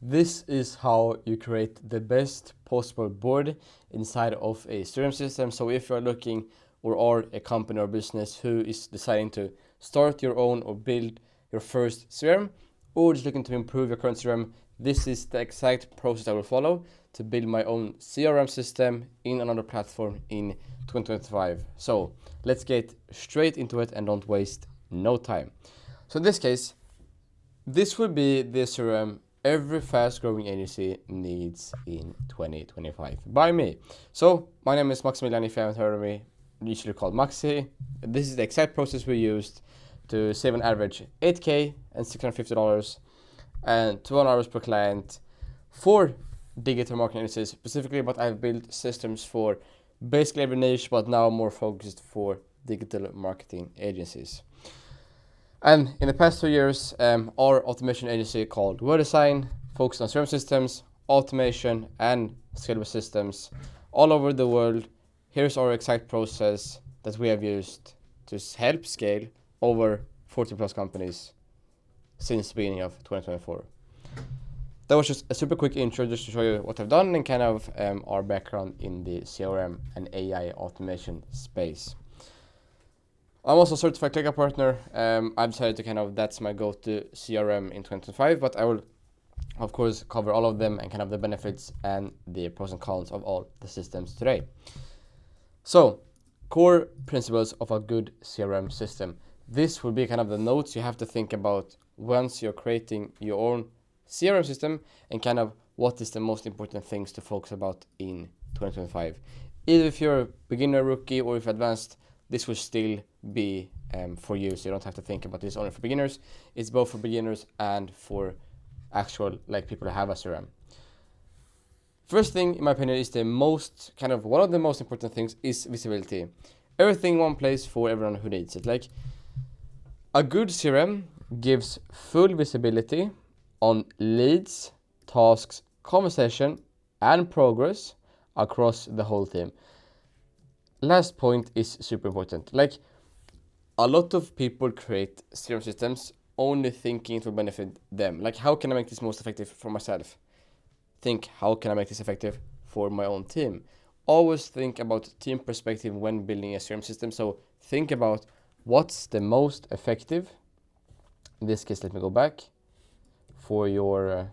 This is how you create the best possible board inside of a CRM system. So if you're looking or are a company or business who is deciding to start your own or build your first CRM, or just looking to improve your current CRM, this is the exact process I will follow to build my own CRM system in another platform in 2025. So let's get straight into it and don't waste no time. So in this case, this will be the CRM every fast-growing agency needs in 2025 by me. So my name is Maximilian, if you haven't heard of me, usually called Maxi. This is the exact process we used to save on average $8K and $650 and 200 hours per client for digital marketing agencies specifically, but I've built systems for basically every niche, but now more focused for digital marketing agencies. And in the past 2 years, our automation agency called Word Design focused on CRM systems, automation, and scalable systems all over the world. Here's our exact process that we have used to help scale over 40 plus companies since the beginning of 2024. That was just a super quick intro just to show you what I've done and kind of our background in the CRM and AI automation space. I'm also a certified ClickUp partner. I've decided to that's my go-to CRM in 2025, but I will, of course, cover all of them and the benefits and the pros and cons of all the systems today. So, core principles of a good CRM system. This will be the notes you have to think about once you're creating your own CRM system and what is the most important things to focus about in 2025. Either if you're a beginner, rookie, or if advanced, this will still be for you, so you don't have to think about this only for beginners. It's both for beginners and for actual people who have a CRM. First thing, in my opinion, is the most one of the most important things is visibility. Everything in one place for everyone who needs it. A good CRM gives full visibility on leads, tasks, conversation, and progress across the whole team. Last point is super important. A lot of people create CRM systems only thinking it will benefit them. How can I make this most effective for myself? Think, how can I make this effective for my own team? Always think about team perspective when building a CRM system. So think about what's the most effective. In this case, let me go back for your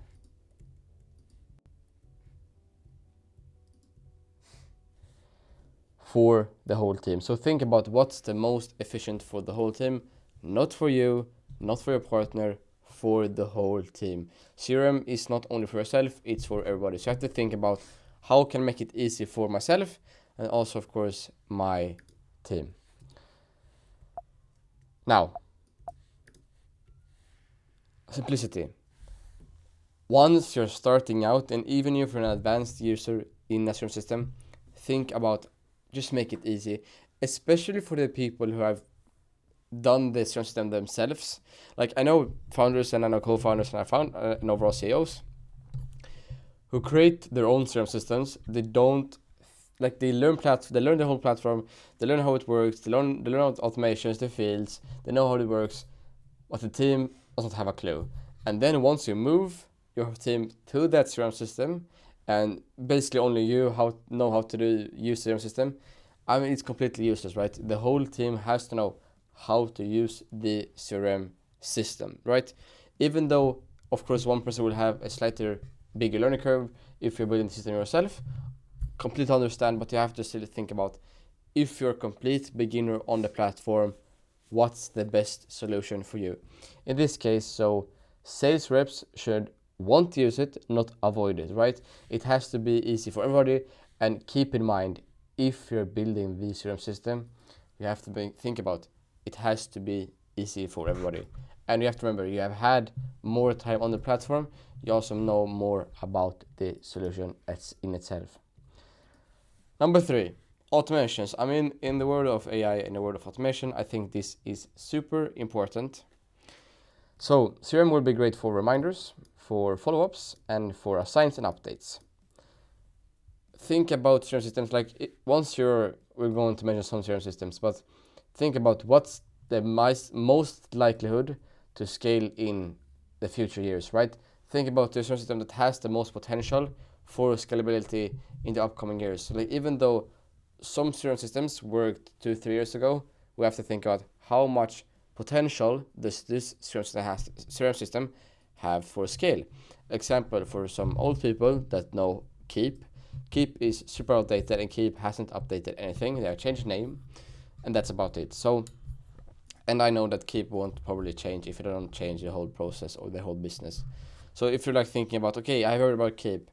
for the whole team. So think about what's the most efficient for the whole team, not for you, not for your partner, for the whole team. CRM is not only for yourself, it's for everybody. So you have to think about how can I make it easy for myself and also, of course, my team. Now, simplicity. Once you're starting out, and even if you're an advanced user in a CRM system, think about just make it easy, especially for the people who have done this CRM system themselves. I know founders and I know co-founders and I found and overall CEOs who create their own CRM systems. They don't they learn the whole platform, they learn how it works, they learn how automations, the fields, they know how it works, but the team doesn't have a clue. And then once you move your team to that CRM system, and basically only you know how to use the CRM system, it's completely useless, right? The whole team has to know how to use the CRM system, right? Even though, of course, one person will have a slightly bigger learning curve if you're building the system yourself. Completely understand, but you have to still think about if you're a complete beginner on the platform, what's the best solution for you? In this case, so sales reps should want to use it, not avoid it, right? It has to be easy for everybody, and keep in mind, if you're building the CRM system, you have to think about it has to be easy for everybody. And you have to remember, you have had more time on the platform, you also know more about the solution in itself. Number 3, automations. In the world of AI, in the world of automation, I think this is super important. So CRM will be great for reminders, for follow-ups, and for assigns and updates. Think about CRM systems we're going to mention some CRM systems, but think about what's the most likelihood to scale in the future years, right? think about the CRM system that has the most potential for scalability in the upcoming years. So like even though some CRM systems worked 2-3 years ago, we have to think about how much potential does this CRM system have for scale. Example, for some old people that know Keep is super outdated, and Keep hasn't updated anything. They have changed name, and that's about it. So, and I know that Keep won't probably change if you don't change the whole process or the whole business. So if you're like thinking about, okay, I heard about Keep,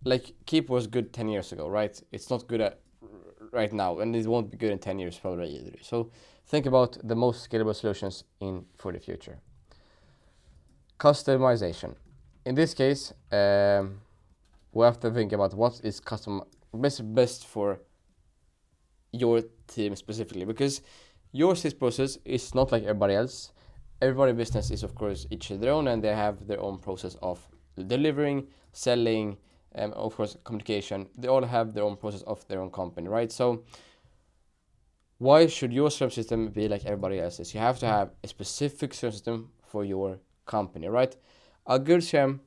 like Keep was good 10 years ago, right? It's not good at right now, and it won't be good in 10 years probably either. So think about the most scalable solutions for the future. Customization. In this case, we have to think about what is best for your team specifically, because your sales process is not like everybody else. Everybody business is of course each their own, and they have their own process of delivering, selling, of course communication. They all have their own process of their own company, right? So why should your CRM system be like everybody else's? You have to have a specific CRM system for your company, right? A good CRM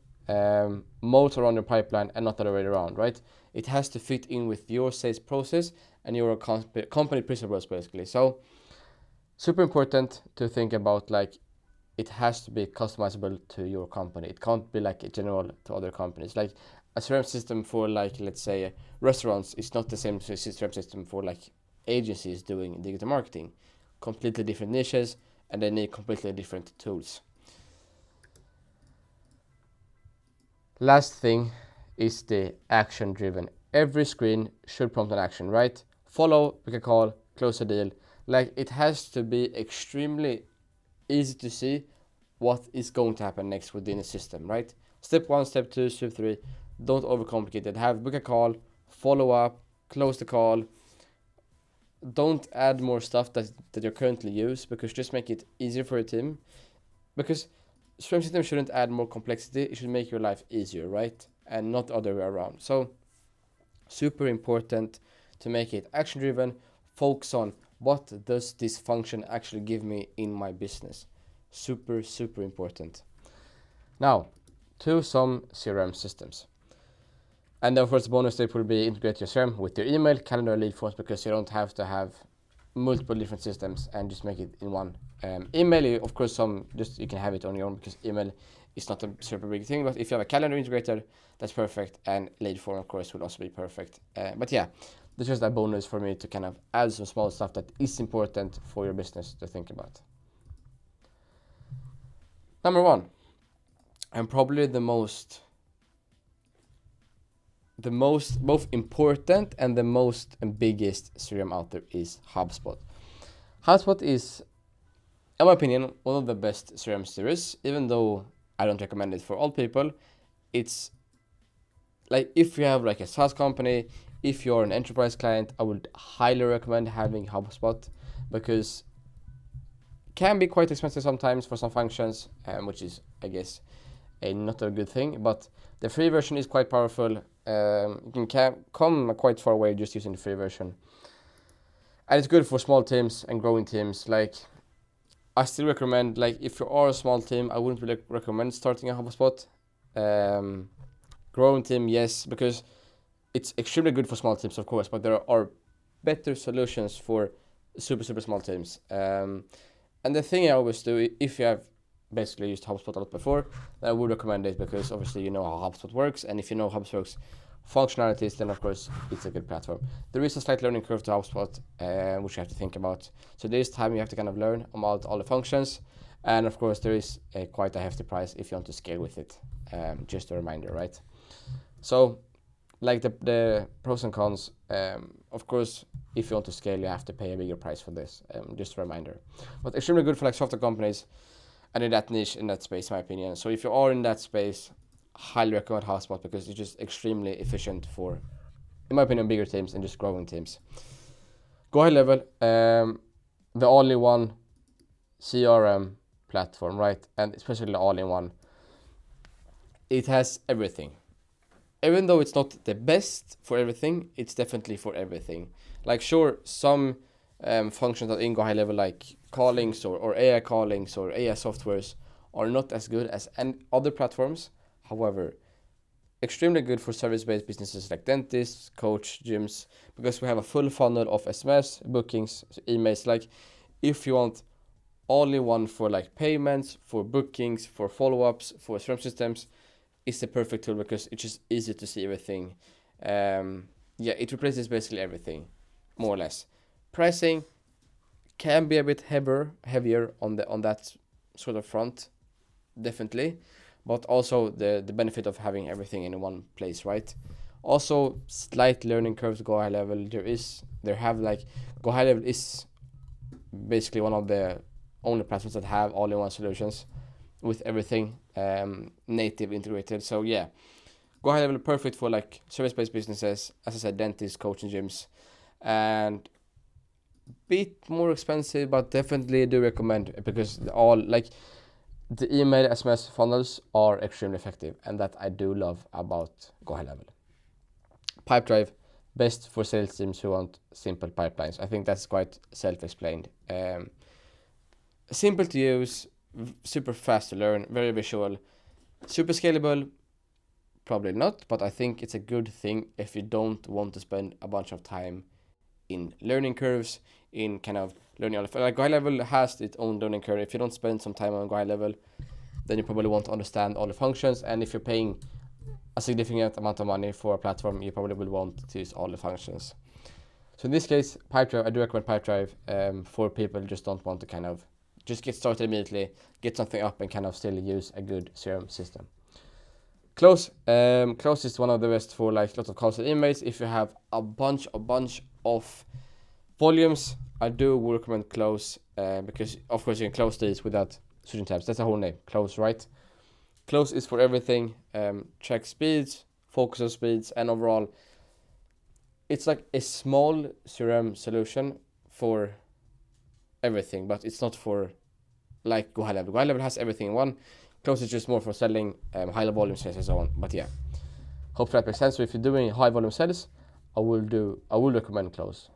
modes around your pipeline and not the other way around, right? It has to fit in with your sales process and your company principles, basically. So super important to think about, like, it has to be customizable to your company. It can't be like a general to other companies. Like a CRM system for, like, let's say restaurants is not the same CRM system for like agencies doing digital marketing. Completely different niches, and they need completely different tools. Last thing is the action driven. Every screen should prompt an action, right? Follow, pick a call, close a deal. Like, it has to be extremely easy to see what is going to happen next within the system, right? Step 1, step 2, step 3. Don't overcomplicate it. Have book a call, follow up, close the call. Don't add more stuff that you currently use, because just make it easier for your team. Because CRM system shouldn't add more complexity. It should make your life easier, right? And not the other way around. So super important to make it action driven. Focus on what does this function actually give me in my business. Super important. Now to some CRM systems. And of course, the bonus tip will be integrate your CRM with your email, calendar, lead forms, because you don't have to have multiple different systems and just make it in one. Email, of course, you can have it on your own, because email is not a super big thing. But if you have a calendar integrator, that's perfect, and lead form, of course, will also be perfect. But yeah, this is just a bonus for me to kind of add some small stuff that is important for your business to think about. Number 1, and probably the most both important and the most and biggest CRM out there is HubSpot. HubSpot is, in my opinion, one of the best CRM series, even though I don't recommend it for all people. It's like, if you have like a SaaS company, if you're an enterprise client, I would highly recommend having HubSpot, because it can be quite expensive sometimes for some functions, which is, I guess, not a good thing. But the free version is quite powerful. You can come quite far away just using the free version, and it's good for small teams and growing teams. Like, I still recommend, like, if you are a small team, I wouldn't really recommend starting a HubSpot. Growing team, yes, because it's extremely good for small teams, of course, but there are better solutions for super small teams. And the thing I always do, if you have basically used HubSpot a lot before, then I would recommend it, because obviously you know how HubSpot works, and if you know HubSpot's functionalities, then of course it's a good platform. There is a slight learning curve to HubSpot, which you have to think about. So this time you have to kind of learn about all the functions, and of course there is quite a hefty price if you want to scale with it. Just a reminder, right? So, like, the pros and cons, of course, if you want to scale, you have to pay a bigger price for this. Just a reminder. But extremely good for like software companies and in that niche, in that space, in my opinion. So if you are in that space, highly recommend HubSpot, because it's just extremely efficient for, in my opinion, bigger teams and just growing teams. Go high level, the all-in-one CRM platform, right? And especially the all-in-one. It has everything. Even though it's not the best for everything, it's definitely for everything. Like, sure, some functions that in Go high level, like callings or AI callings or AI softwares, are not as good as other platforms, However, extremely good for service-based businesses like dentists, coach, gyms, because we have a full funnel of SMS, bookings, emails. Like if you want only one for like payments, for bookings, for follow-ups, for CRM systems, it's the perfect tool because it's just easy to see everything. Yeah, it replaces basically everything, more or less. Pricing can be a bit heavier on that sort of front, definitely, but also the benefit of having everything in one place, right? Also, slight learning curves to go high level. Go high level is basically one of the only platforms that have all-in-one solutions with everything native integrated. So yeah, go high level perfect for like service-based businesses, as I said, dentists, coaching gyms, and bit more expensive, but definitely do recommend it because all like the email SMS funnels are extremely effective, and that I do love about Go High Level. Pipedrive, best for sales teams who want simple pipelines. I think that's quite self-explained. Simple to use, super fast to learn, very visual, super scalable. Probably not, but I think it's a good thing if you don't want to spend a bunch of time in learning curves, in kind of learning all of like Go High Level has its own learning curve. If you don't spend some time on Go High Level, then you probably want to understand all the functions. And if you're paying a significant amount of money for a platform, you probably will want to use all the functions. So in this case, Pipedrive, I do recommend Pipedrive for people who just don't want to kind of just get started immediately, get something up, and kind of still use a good CRM system. Close. Close is one of the best for like lots of calls and emails. If you have a bunch of volumes, I do recommend Close because of course you can close these without switching tabs. That's the whole name, Close, right? Close is for everything. Check speeds, focus on speeds, and overall, it's like a small CRM solution for everything, but it's not for like Go High Level. Go High Level has everything in one. Close is just more for selling high volume sales and so on. But yeah, hopefully that makes sense. So if you're doing high volume sales, I will recommend Close.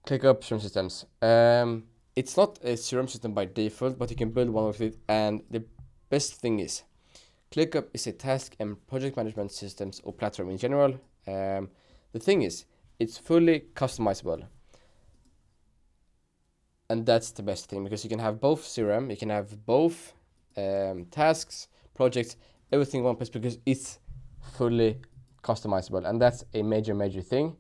ClickUp CRM systems. It's not a CRM system by default, but you can build one with it. And the best thing is, ClickUp is a task and project management systems or platform in general. The thing is, it's fully customizable. And that's the best thing because you can have both CRM, you can have both tasks, projects, everything in one place because it's fully customizable. And that's a major thing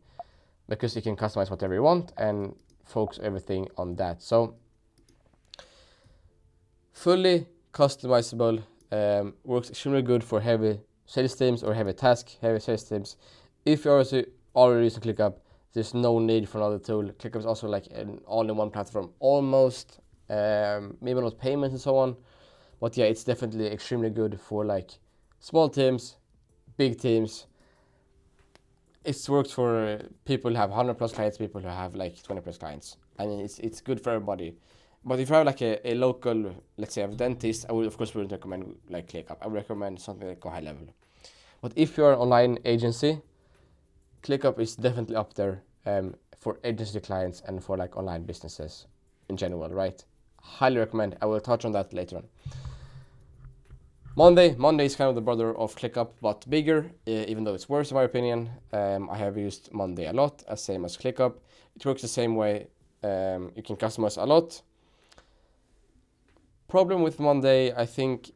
because you can customize whatever you want and focus everything on that. So fully customizable, works extremely good for heavy sales teams or heavy sales teams. If you're already using ClickUp, there's no need for another tool. ClickUp is also like an all-in-one platform, almost, maybe not payments and so on, but yeah, it's definitely extremely good for like small teams, big teams. It works for people who have 100 plus clients, people who have like 20 plus clients. I mean, it's good for everybody. But if you have like a local, let's say a dentist, I would of course wouldn't recommend like ClickUp. I would recommend something like Go High Level. But if you're an online agency, ClickUp is definitely up there for agency clients and for like online businesses in general, right? Highly recommend. I will touch on that later on. Monday is kind of the brother of ClickUp, but bigger, even though it's worse in my opinion. I have used Monday a lot, as same as ClickUp. It works the same way. You can customize a lot. Problem with Monday, I think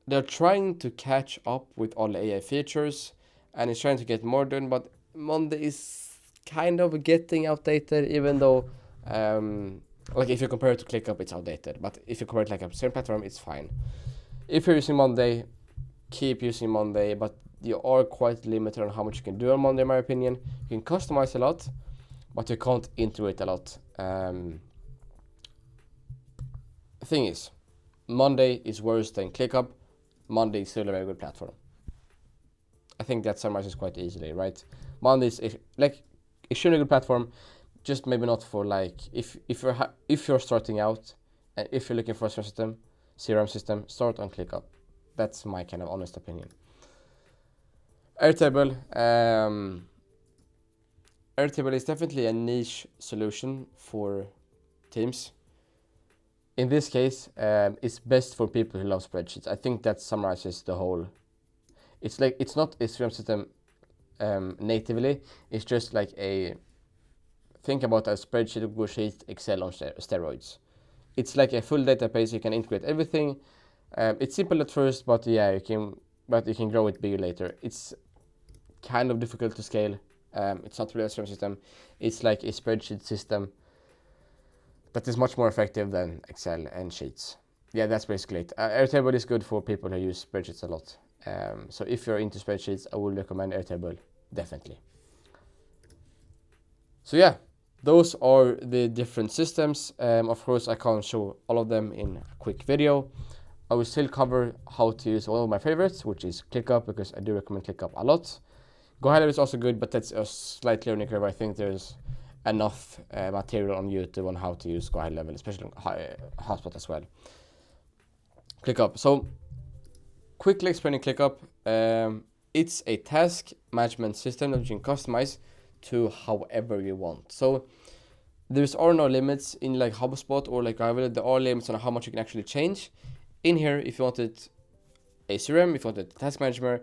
they're trying to catch up with all the AI features, and it's trying to get more done, but Monday is kind of getting outdated, even though, like if you compare it to ClickUp, it's outdated, but if you compare it like a certain platform, it's fine. If you're using Monday, keep using Monday, but you are quite limited on how much you can do on Monday, in my opinion. You can customize a lot, but you can't integrate a lot. The thing is, Monday is worse than ClickUp. Monday is still a very good platform. I think that summarizes quite easily, right? Monday is like extremely good platform, just maybe not for like if you're starting out and if you're looking for a CRM system, start on ClickUp. That's my kind of honest opinion. Airtable. Airtable is definitely a niche solution for teams. in this case, it's best for people who love spreadsheets. I think that summarizes the whole. It's like it's not a CRM system natively. It's just like a think about a spreadsheet, Google Sheet, Excel on steroids. It's like a full database. You can integrate everything. It's simple at first, but yeah, you can grow it bigger later. It's kind of difficult to scale. It's not really a CRM system. It's like a spreadsheet system that is much more effective than Excel and Sheets. Yeah, that's basically it. Airtable is good for people who use spreadsheets a lot. So if you're into spreadsheets, I would recommend Airtable, definitely. So yeah, those are the different systems. Of course, I can't show all of them in a quick video. I will still cover how to use one of my favorites, which is ClickUp, because I do recommend ClickUp a lot. GoHighLevel is also good, but that's a slight learning curve. I think there's enough material on YouTube on how to use GoHighLevel, especially on Hotspot as well. ClickUp. So, quickly explaining ClickUp. It's a task management system that you can customize to however you want. So, there are no limits in like HubSpot or like GoHighLevel. There are limits on how much you can actually change. In here, if you wanted a CRM, if you wanted a task manager,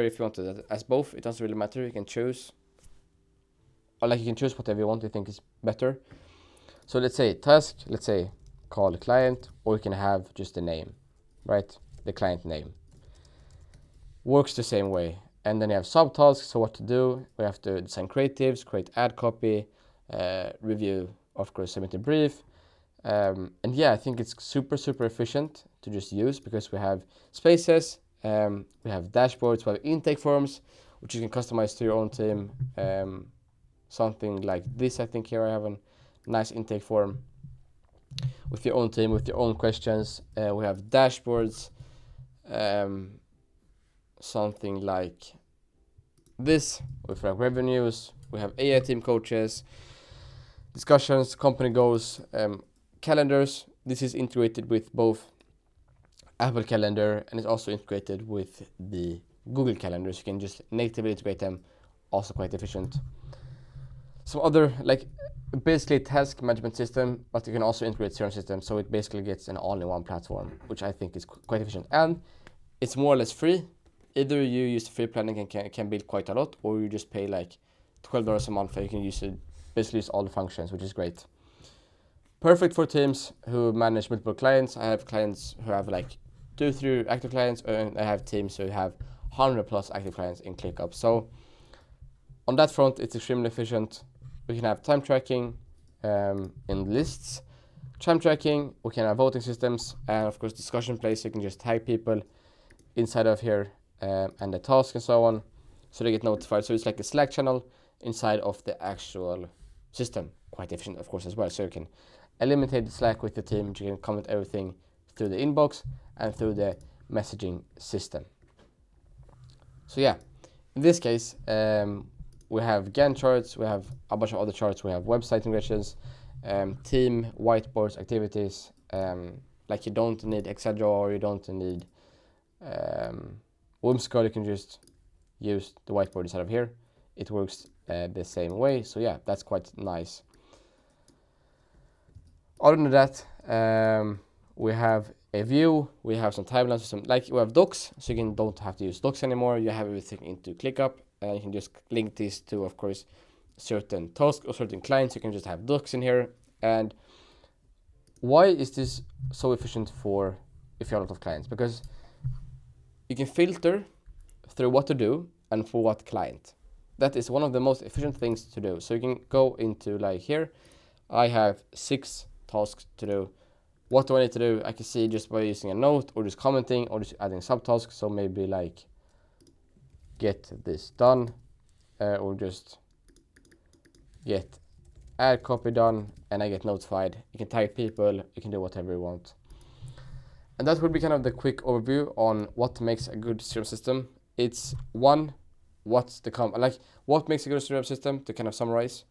if you wanted it as both, it doesn't really matter. You can choose, or like you can choose whatever you want you think is better. So let's say task, let's say call a client, or you can have just the name, right? The client name. Works the same way. And then you have subtasks, so what to do. We have to design creatives, create ad copy, review, of course, submit a brief. And yeah, I think it's super efficient to just use because we have spaces, we have dashboards, we have intake forms, which you can customize to your own team. Something like this, I think here I have a nice intake form with your own team, with your own questions. We have dashboards, something like this with like revenues. We have AI team coaches, discussions, company goals, calendars. This is integrated with both Apple Calendar and it's also integrated with the Google Calendar. So you can just natively integrate them, also quite efficient. Some other, like basically task management system, but you can also integrate CRM system. So it basically gets an all-in-one platform, which I think is quite efficient. And it's more or less free. Either you use the free plan and can build quite a lot, or you just pay like $12 a month and you can use it, basically use all the functions, which is great. Perfect for teams who manage multiple clients. I have clients who have like 2-3 active clients, and I have teams who have 100 plus active clients in ClickUp. So on that front, it's extremely efficient. We can have time tracking in lists, time tracking. We can have voting systems, and of course discussion place. You can just tag people inside of here and the task and so on, so they get notified. So it's like a Slack channel inside of the actual system. Quite efficient, of course, as well. So you can eliminate the Slack with the team. You can comment everything through the inbox and through the messaging system. So yeah, in this case, we have Gantt charts, we have a bunch of other charts, we have website integrations, team, whiteboards, activities. Like you don't need Excel draw, or you don't need Whimsical. You can just use the whiteboard inside of here. It works the same way. So yeah, that's quite nice. Other than that, we have a view, we have some timelines, some like we have docs, so you don't have to use docs anymore. You have everything into ClickUp, and you can just link this to, of course, certain tasks or certain clients. You can just have docs in here. And why is this so efficient for if you have a lot of clients? Because you can filter through what to do and for what client. That is one of the most efficient things to do. So you can go into like here, I have 6 tasks to do. What do I need to do? I can see just by using a note or just commenting or just adding subtasks. So maybe like get this done or just get ad copy done and I get notified. You can tag people, you can do whatever you want. And that would be kind of the quick overview on what makes a good CRM system. It's one, what makes a good CRM system, to kind of summarize.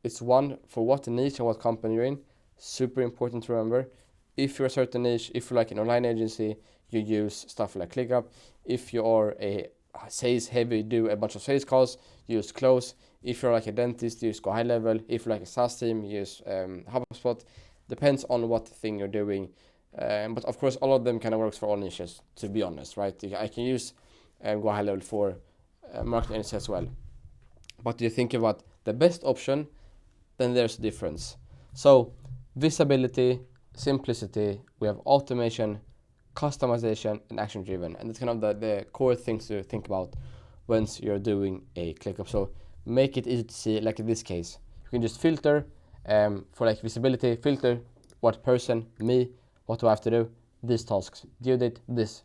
It's one, for what niche and what company you're in. Super important to remember. If you're a certain niche, if you're like an online agency, you use stuff like ClickUp. If you are a sales heavy, do a bunch of sales calls, use Close. If you're like a dentist, use GoHighLevel. If you're like a SaaS team, use HubSpot. Depends on what thing you're doing. But of course, all of them kind of works for all niches, to be honest, right? I can use Go High Level for marketing agency as well. But you think about the best option, then there's a difference. So visibility, simplicity, we have automation, customization, and action driven. And that's kind of the core things to think about once you're doing a ClickUp. So make it easy to see, like in this case. You can just filter for like visibility, filter what person, me, what do I have to do, these tasks, due date, this.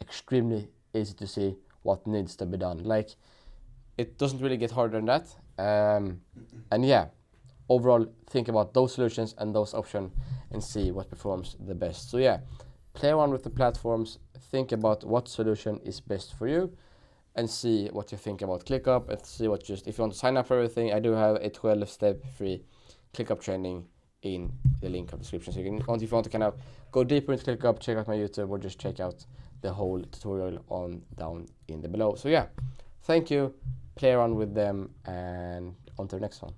Extremely easy to see what needs to be done. Like, it doesn't really get harder than that. And yeah, overall, think about those solutions and those options and see what performs the best. So yeah, play around with the platforms, think about what solution is best for you, and see what you think about ClickUp, and see what if you want to sign up for everything. I do have a 12-step free ClickUp training in the link of the description. So if you want to kind of go deeper into ClickUp, check out my YouTube, or just check out the whole tutorial on down in the below. So yeah, thank you, play around with them, and on to the next one.